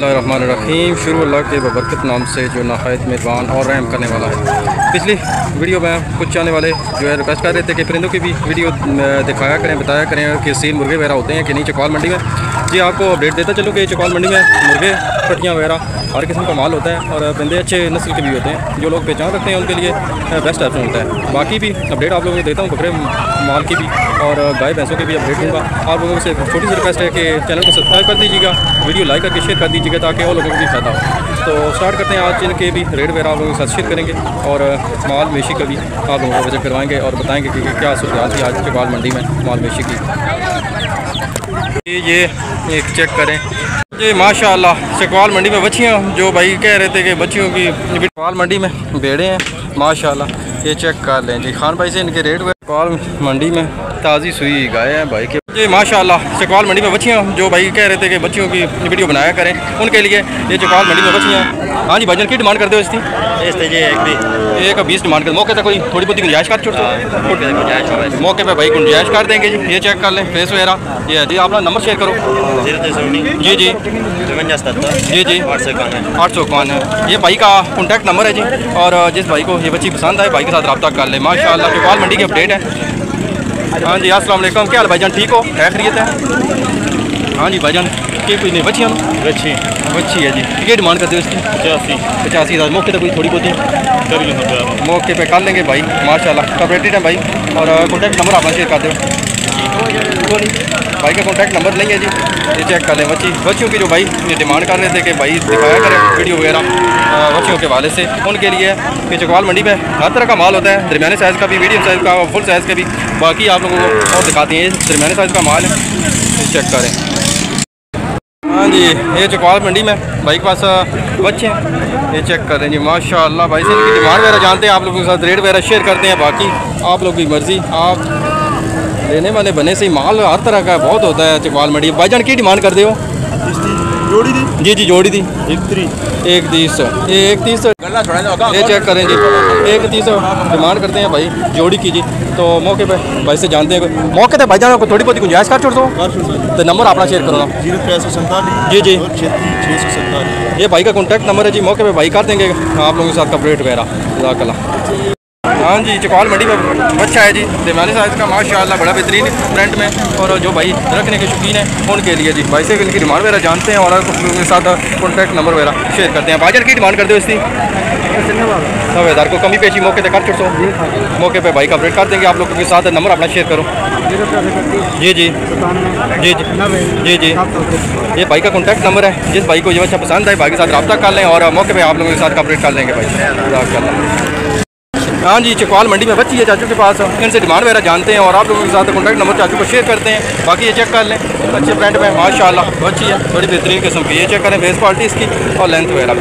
बिस्मिल्लाहिर्रहमानिर्रहीम। शुरू अल्लाह के बरकत नाम से जो नहायत मेहरबान और रहम करने वाला है। पिछली वीडियो में कुछ चाहने वाले जो है रिक्वेस्ट कर रहे थे कि परिंदों की भी वीडियो दिखाया करें, बताया करें कि सील मुर्गे वगैरह होते हैं कि नहीं चकवाल मंडी में। जी आपको अपडेट देता चलूँ कि चकवाल मंडी में मुर्गे, पटियाँ वगैरह हर किस्म का माल होता है और परिंदे अच्छे नस्ल के भी होते हैं। जो लोग पहचान रखते हैं उनके लिए बेस्ट ऑप्शन होता है। बाकी भी अपडेट आप लोगों को देता हूँ, बकरे माल की भी और गाय भैंसों की भी अपडेट दूँगा। आप लोगों से छोटी सी रिक्वेस्ट है कि चैनल को सब्सक्राइब कर दीजिएगा, वीडियो लाइक करके शेयर कर दीजिएगा ताकि और लोगों को भी फायदा हो। तो स्टार्ट करते हैं आज इनके भी रेट वगैरह आप लोगों के साथ शेयर करेंगे और माल मेशी का भी आप लोगों को विजिट करवाएंगे और बताएंगे कि क्या सूरत थी आज चकवाल मंडी में माल मेशी की। ये एक चेक करें जी, माशाल्लाह चकवाल मंडी में बच्चियाँ, जो भाई कह रहे थे कि बच्चियों की चकवाल मंडी में भेड़े हैं माशाल्लाह, ये चेक कर लें जी। खान भाई से इनके रेट हुए चकवाल मंडी में ताज़ी सुई गाय है भाई के जी माशाल्लाह। चकवाल मंडी में बच्चियाँ, जो भाई कह रहे थे कि बच्चियों की वीडियो बनाया करें उनके लिए ये चकवाल मंडी में बच्चियाँ। हाँ जी भाईजान, की डिमांड कर दो इसकी? एक 20 डिमांड कर, मौके तक कोई थोड़ी बहुत गुंजाइश कर छोड़ मौके पे भाई गुंजाइश कर देंगे जी। ये चेक कर लें फेस वगैरह। ये जी अपना नंबर शेयर करो। जी जी 53 जी जी 851 है ये भाई का कॉन्टैक्ट नंबर है जी। और जिस भाई को ये बच्ची पसंद आए भाई के साथ रब्ता कर ले। माशाल्लाह चकवाल मंडी की अपडेट है। हाँ जी अस्सलाम वालेकुम, क्या हाल भाईजान, ठीक हो? खैरियत है? हाँ जी भाईजान, कि कोई नहीं बच्चियाँ बच्ची है जी। क्या डिमांड करते हो इसकी? 85,000। मौके पर कोई थोड़ी बहुत मौके पे कर लेंगे भाई माशाल्लाह। कॉपरेटेड है भाई और कॉन्टैक्ट नंबर अपना शेयर कर दो। भाई का कॉन्टैक्ट नंबर नहीं है जी, ये चेक कर लें। बच्चियों की जो भाई ये डिमांड कर रहे थे कि भाई दिखाया करें वीडियो वगैरह बच्चियों के हवाले से, उनके लिए कि चकवाल मंडी में हर तरह का माल होता है, दरमियाने साइज़ का भी, मीडियम साइज़ का, फुल साइज़ का भी। बाकी आप लोगों को और दिखाते हैं, ये दरमियाने साइज़ का माल है, ये चेक करें। हाँ जी ये चकवाल मंडी में भाई के पास बच्चे हैं, ये चेक कर रहे हैं जी माशाल्लाह। भाई से इनकी डिमांड वगैरह जानते हैं, आप लोगों के साथ रेट वगैरह शेयर करते हैं। बाकी आप लोग की मर्ज़ी, आप लेने वाले बने से ही माल हर तरह का बहुत होता है चकवाल मंडी। भाईजान की डिमांड कर दे हो? जोड़ी दी जी जी, जोड़ी दी 130 ये 130 ये चेक करें जी, 130 डिमांड करते हैं भाई जोड़ी की जी। तो मौके पे भाई से जानते हैं, मौके पे भाईजान को थोड़ी बहुत गुंजाइश कर छोड़ दो तो नंबर अपना शेयर करो ना। 0 जी जी 647 ये भाई का कॉन्टैक्ट नंबर है जी। मौके पे भाई कर देंगे आप लोगों के साथ कपरेट वगैरह। जज़ाकल्लाह। हाँ जी चकवाल मंडी में बच्चा है जी, दरमियाने साइज़ का माशाल्लाह, बड़ा बेहतरीन फ्रंट में। और जो भाई रखने के शौकीन हैं उनके लिए जी, भाई से इनकी डिमांड वगैरह जानते हैं और उनके साथ कॉन्टैक्ट नंबर वगैरह शेयर करते हैं। भाईजान की डिमांड कर दो इसकी? 90,000 को कमी पेशी मौके तक कर छोड़ो। मौके पे भाई का अपडेट कर देंगे आप लोगों के साथ। नंबर अपना शेयर करो। जी जी जी जी जी ये भाई का कॉन्टैक्ट नंबर है। जिस भाई को ये अच्छा पसंद है भाई के साथ रब्ता कर लें और मौके पे आप लोगों के साथ अपडेट कर लेंगे भाई। हाँ जी चकवाल मंडी में बच्ची है चाचू के पास, इनसे डिमांड वगैरह जानते हैं और आप लोगों के साथ कॉन्टैक्ट नंबर चाचू को शेयर करते हैं। बाकी ये चेक कर लें, अच्छे ब्रांड में माशाल्लाह बच्ची है, बड़ी बेहतरीन किस्म की। ये चेक करें बेस क्वालिटी इसकी और लेंथ वगैरह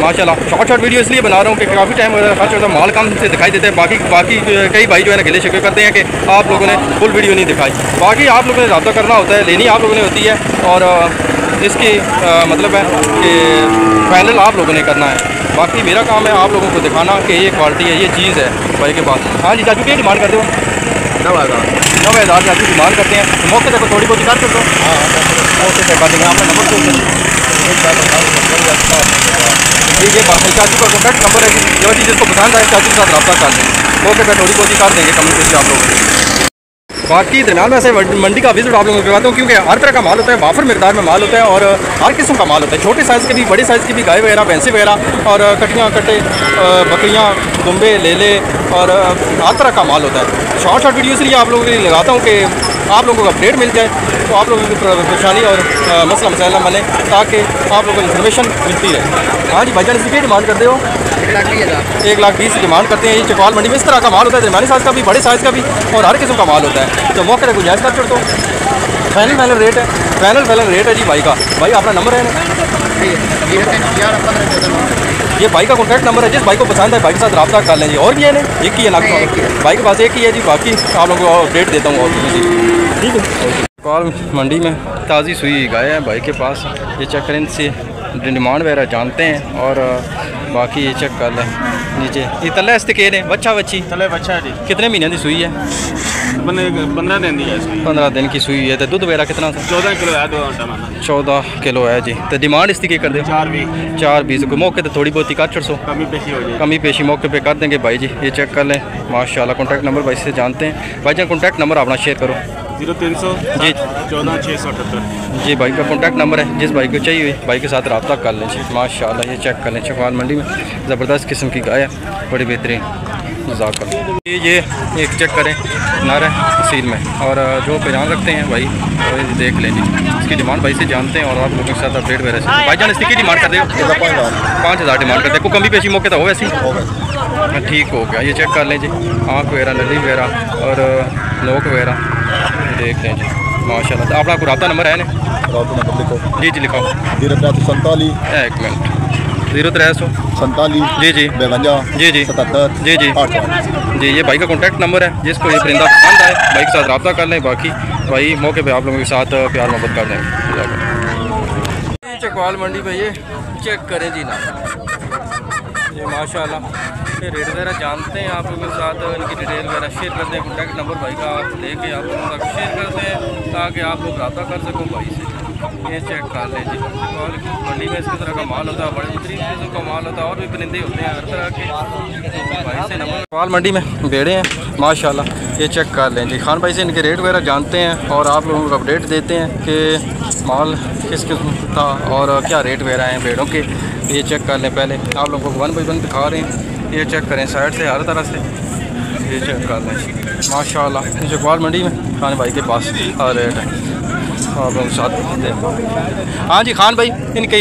माशाल्लाह। शॉर्ट वीडियो इसलिए बना रहा हूँ कि काफ़ी टाइम खर्च होता है, माल कम से दिखाई देते हैं। बाकी कई भाई जो है ना गिले शिकवे करते हैं कि आप लोगों ने फुल वीडियो नहीं दिखाई। बाकी आप लोगों ने रब्ता करना होता है, लेनी आप लोगों ने होती है और इसकी मतलब है कि फाइनल आप लोगों ने करना है। बाकी मेरा काम है आप लोगों को दिखाना कि ये क्वालिटी है, ये चीज़ है भाई के पास। हाँ जी चाचू की डिमांड कर दो? 9,000 चाचू डिमांड करते हैं। तो मौके तक थोड़ी बहुत कर दो। हाँ मौके तक कर देंगे, आपका नंबर तो ये बात चाचू का कॉन्टैक्ट नंबर है जी। जो चीज़ जिसको पसंद आए चाचू के साथ रब्ता कर दें, मौके पर थोड़ी बहुत कर देंगे कम्युनिकेशन आप लोगों। बाकी दरमियान में से मंडी का विजिट आप लोगों को करवाता हूँ क्योंकि हर तरह का माल होता है, वाफर मिकदार में माल होता है और हर किस्म का माल होता है। छोटे साइज़ के भी, बड़े साइज़ की भी, गाय वगैरह, भैंसे वगैरह और कटियाँ कट्टे, बकरियाँ, दुम्बे, लेले और हर तरह का माल होता है। शॉर्ट वीडियो इसलिए आप लोगों के लिए लगाता हूँ कि आप लोगों को अपडेट मिल जाए, तो आप लोगों की परेशानी और मसला मसाइल बने ताकि आप लोगों को इन्फॉर्मेशन मिलती रहे। हाँ जी भाईजान इसकी क्या डिमांड करते हो? 1,20,000 डिमांड करते हैं। ये चकवाल मंडी में इस तरह का माल होता है, दरमियाने साइज़ का भी, बड़े साइज़ का भी और हर किस्म का माल होता है। तो मौके पर गुंजाइश कर छोड़ दो। फाइनल रेट है, फाइनल रेट है जी भाई का। भाई अपना नंबर है ना, ये भाई का कॉन्टैक्ट नंबर है। जिस भाई को पसंद है भाई के साथ रब्ता कर लें जी। और भी है ना, एक ही है ना भाई के पास, एक ही है जी। बाकी आप लोगों को अपडेट देता हूँ और जी, ठीक है। चकवाल मंडी में ताज़ी सुई गाय है भाई के पास, ये चेक करें, इनसे डिमांड वगैरह जानते हैं और बाकी ये चेक कर लें नीचे। ये तले इसते के ने बच्चा बच्ची तले बच्चा जी। कितने महीने की सुई है? 15 दिन दी है। 15 दिन की सुई है। तो दूध वगैरह कितना था? 14 किलो है 2 घंटा में। 14 किलो है जी। तो डिमांड इसकी क्या कर दे? 420 को मौके तो थोड़ी बहुत ही कर 400 कमी पेशी मौके पे कर देंगे भाई जी। ये चेक कर लें माशाल्लाह। कॉन्टैक्ट नंबर भाई से जानते हैं। भाई जान कॉन्टैक्ट नंबर अपना शेयर करो। 0300 जी 14 जी भाई का कॉन्टैक्ट नंबर है। जिस भाई को चाहिए हुई भाई के साथ रब्ता कर लें जी। माशाल्लाह ये चेक कर लें चकवाल मंडी में ज़बरदस्त किस्म की गाय है, बड़ी बेहतरीन जाकर। ये एक चेक करें नर है सील में, और जो पहचान रखते हैं भाई तो देख लें जी। इसकी डिमांड भाई से जानते हैं और आप लोगों के साथ अपडेट वगैरह से। भाई जान इसकी डिमांड कर दे? 5000 डिमांड करते हैं। कोई कमी पेशी मौके तो हो वैसे ही ठीक हो गया। ये चेक कर लें जी, आँख वगैरह नली वगैरह और नोक वगैरह देख लें जी माशाल्लाह। तो आपका कोई रब्ता नंबर है ना? लिखो जी जी लिखाओ। 0347 एक मिनट 0347 जी जी 52 जी जी 77 जी जी 8 जी। ये भाई का कॉन्टैक्ट नंबर है। जिसको ये परिंदा पसंद आए भाई के साथ रब्ता कर लें। बाकी भाई मौके पे आप लोगों के साथ प्यार मोहब्बत कर लें। चकवाल मंडी पे ये चेक करें जी ना, ये माशाल्लाह ये रेट वगैरह जानते हैं आप लोगों के साथ। इनकी डिटेल वगैरह शेयर करते हैं। कॉन्टैक्ट नंबर भाई का लेके आप लोगों तक शेयर करते हैं ताकि आप लोग रब्ता कर सको भाई से। ये चेक कर लें जी। और मंडी में इस तरह का माल होता है, बड़ी बेहतरीन चीज़ों का माल होता है, और भी परिंदे होते हैं हर तरह के। भाई से नंबर चकवाल मंडी में बेड़े हैं माशाल्लाह। ये चेक कर लें जी। खान भाई से इनके रेट वगैरह जानते हैं और आप लोगों को अपडेट देते हैं कि माल किस किस्म था और क्या रेट वगैरह हैं बेड़ों के। ये चेक कर लें। पहले आप लोगों को 1 बाई 1 दिखा रहे हैं। ये चेक करें साइड से हर तरह से। ये चेक कर लें माशाल्लाह। चकवाल मंडी में खान भाई के पास हर रेट है आप लोग साथ। हाँ जी खान भाई इनके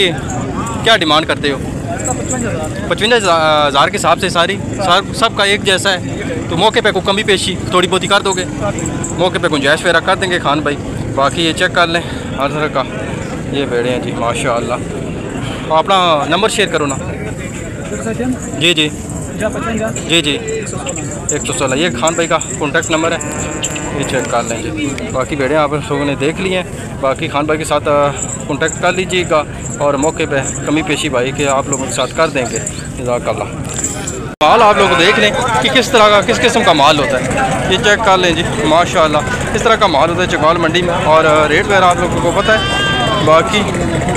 क्या डिमांड करते हो? 55,000 के हिसाब से सारी सबका एक जैसा है। तो मौके पे कोई कमी पेशी थोड़ी बहुत ही कर दोगे? मौके पे गुंजाइश वगैरह कर देंगे खान भाई। बाकी ये चेक कर लें हर तरह का ये बेड़े हैं जी माशाल्लाह। अपना नंबर शेयर करो ना। जी जी जी जी 116 ये खान भाई का कॉन्टैक्ट नंबर है। ये चेक कर लें जी। बाकी बेड़े आप लोगों ने देख लिए हैं। बाकी खान भाई के साथ कॉन्टैक्ट कर लीजिएगा और मौके पे कमी पेशी भाई के आप लोगों के साथ कर देंगे। जज़ाकल्लाह। माल आप लोग देख लें कि किस तरह का किस किस्म का माल होता है। ये चेक कर लें जी माशाल्लाह किस तरह का माल होता है चकवाल मंडी में, और रेट वगैरह आप लोगों को पता है। बाकी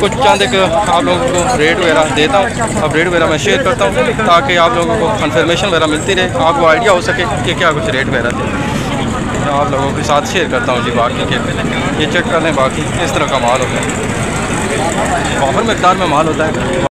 कुछ चंद एक आप लोगों को रेट वगैरह देता हूँ, अब रेट वगैरह मैं शेयर करता हूँ ताकि आप लोगों को कन्फर्मेशन वगैरह मिलती रहे, आपको आइडिया हो सके कि क्या कुछ रेट वगैरह थे। आप लोगों के साथ शेयर करता हूँ जी। बाकी के ये चेक कर लें। बाकी इस तरह का माल होता है, ऑफर मकदार में माल होता है।